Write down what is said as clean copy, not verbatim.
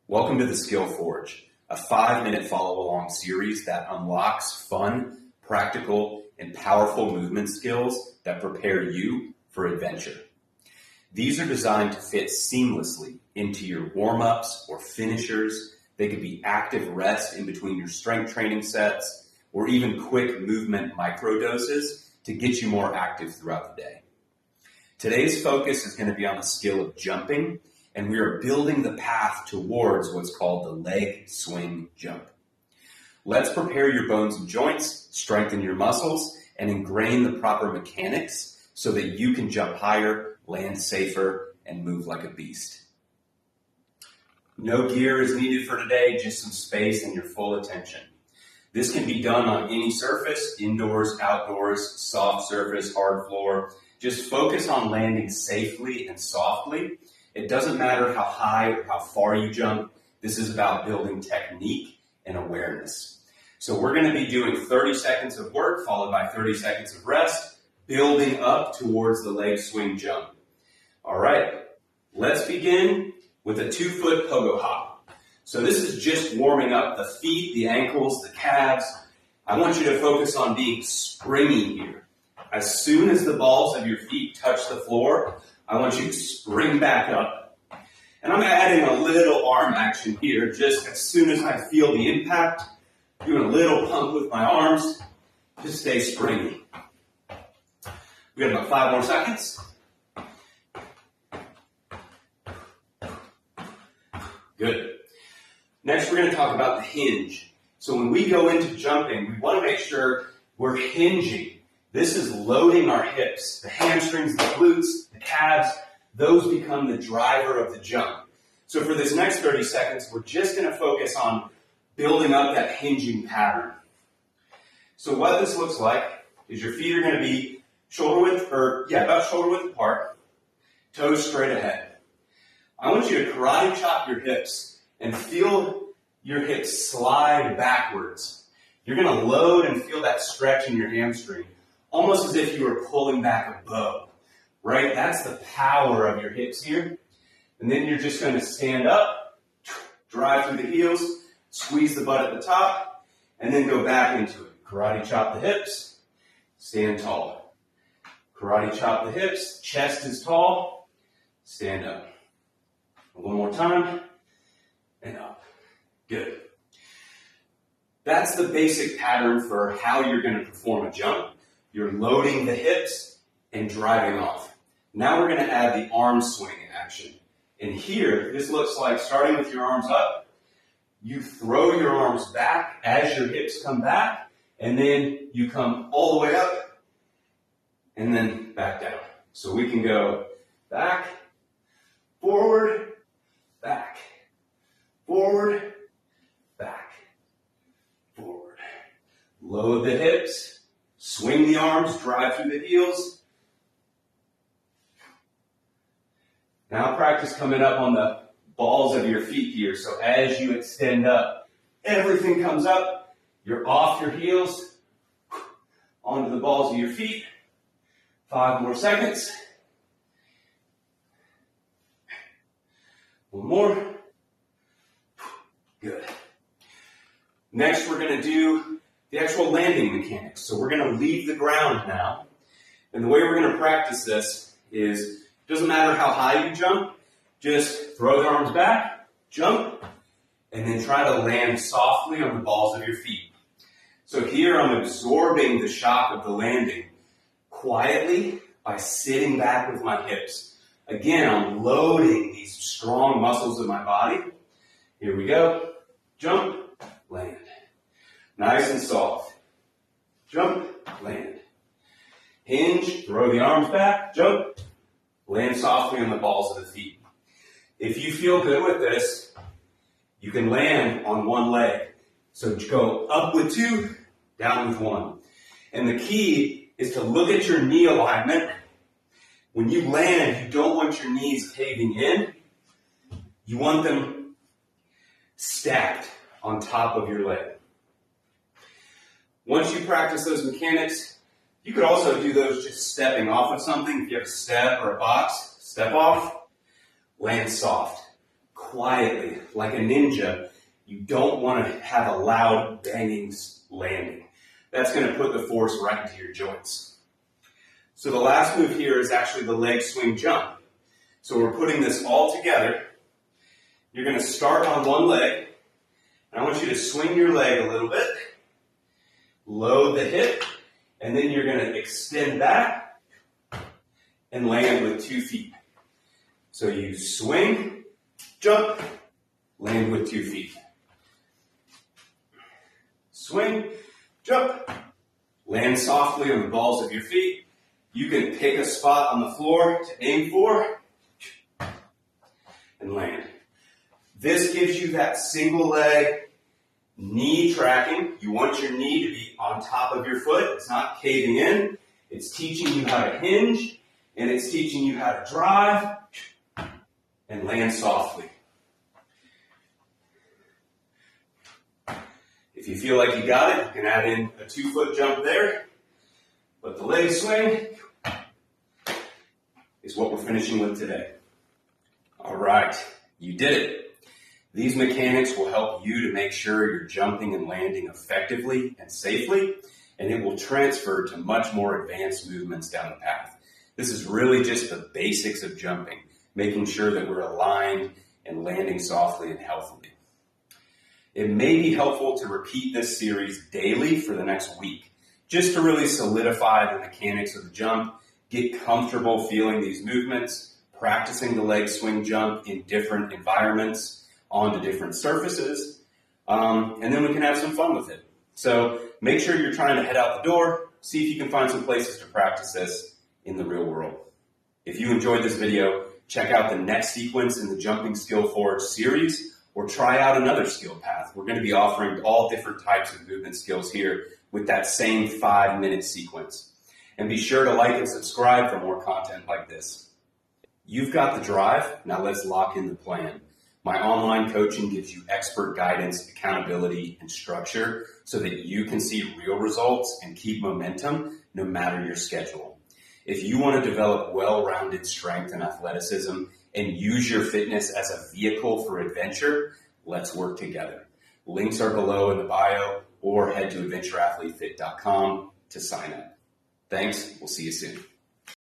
Welcome to the Skill Forge, a 5-minute follow-along series that unlocks fun, practical, and powerful movement skills that prepare you for adventure. These are designed to fit seamlessly into your warm-ups or finishers. They could be active rest in between your strength training sets, or even quick movement microdoses to get you more active throughout the day. Today's focus is going to be on the skill of jumping, and we are building the path towards what's called the leg swing jump. Let's prepare your bones and joints, strengthen your muscles, and ingrain the proper mechanics so that you can jump higher, land safer, and move like a beast. No gear is needed for today, just some space and your full attention. This can be done on any surface, indoors, outdoors, soft surface, hard floor. Just focus on landing safely and softly. It doesn't matter how high or how far you jump. This is about building technique and awareness. So we're going to be doing 30 seconds of work followed by 30 seconds of rest, building up towards the leg swing jump. All right, let's begin with a 2-foot pogo hop. So this is just warming up the feet, the ankles, the calves. I want you to focus on being springy here. As soon as the balls of your feet touch the floor, I want you to spring back up. And I'm adding a little arm action here, just as soon as I feel the impact, doing a little pump with my arms to stay springy. We got about 5 more seconds. Good. Next, we're going to talk about the hinge. So when we go into jumping, we want to make sure we're hinging. This is loading our hips, the hamstrings, the glutes, the calves. Those become the driver of the jump. So for this next 30 seconds, we're just going to focus on building up that hinging pattern. So what this looks like is your feet are going to be about shoulder width apart, toes straight ahead. I want you to karate chop your hips and feel your hips slide backwards. You're going to load and feel that stretch in your hamstring, almost as if you were pulling back a bow, right? That's the power of your hips here. And then you're just going to stand up, drive through the heels, squeeze the butt at the top, and then go back into it. Karate chop the hips, stand tall. Karate chop the hips, chest is tall, stand up. One more time, and up. Good. That's the basic pattern for how you're going to perform a jump. You're loading the hips and driving off. Now we're going to add the arm swing action. And here, this looks like starting with your arms up, you throw your arms back as your hips come back, and then you come all the way up, and then back down. So we can go back, forward, back, forward, back, forward. Load the hips, swing the arms, drive through the heels. Now practice coming up on the balls of your feet here. So as you extend up, everything comes up. You're off your heels, onto the balls of your feet. 5 more seconds. One more. Good. Next, we're going to do the actual landing mechanics. So we're going to leave the ground now. And the way we're going to practice this is, it doesn't matter how high you jump, just throw the arms back, jump, and then try to land softly on the balls of your feet. So here I'm absorbing the shock of the landing quietly by sitting back with my hips. Again, I'm loading these strong muscles of my body. Here we go. Jump, land. Nice and soft. Jump, land. Hinge, throw the arms back, jump, land softly on the balls of the feet. If you feel good with this, you can land on one leg. So go up with 2, down with 1. And the key is to look at your knee alignment. When you land, you don't want your knees caving in. You want them stacked on top of your leg. Once you practice those mechanics, you could also do those just stepping off of something. If you have a step or a box, step off, land soft. quietly, like a ninja. You don't want to have a loud banging landing. That's going to put the force right into your joints. So the last move here is actually the leg swing jump. So we're putting this all together. You're going to start on one leg. And I want you to swing your leg a little bit, load the hip, and then you're going to extend back and land with 2 feet. So you swing, jump, land with 2 feet. Swing, jump, land softly on the balls of your feet. You can pick a spot on the floor to aim for and land. This gives you that single leg knee tracking. You want your knee to be on top of your foot. It's not caving in. It's teaching you how to hinge, and it's teaching you how to drive and land softly. If you feel like you got it, you can add in a 2-foot jump there. But the leg swing is what we're finishing with today. All right, you did it. These mechanics will help you to make sure you're jumping and landing effectively and safely, and it will transfer to much more advanced movements down the path. This is really just the basics of jumping, making sure that we're aligned and landing softly and healthily. It may be helpful to repeat this series daily for the next week, just to really solidify the mechanics of the jump, get comfortable feeling these movements, practicing the leg swing jump in different environments, onto different surfaces, and then we can have some fun with it. So make sure you're trying to head out the door, see if you can find some places to practice this in the real world. If you enjoyed this video, check out the next sequence in the Jumping Skill Forge series, or try out another skill path. We're going to be offering all different types of movement skills here with that same 5-minute sequence. And be sure to like and subscribe for more content like this. You've got the drive, now let's lock in the plan. My online coaching gives you expert guidance, accountability, and structure so that you can see real results and keep momentum no matter your schedule. If you want to develop well-rounded strength and athleticism and use your fitness as a vehicle for adventure, let's work together. Links are below in the bio, or head to adventureathletefit.com to sign up. Thanks. We'll see you soon.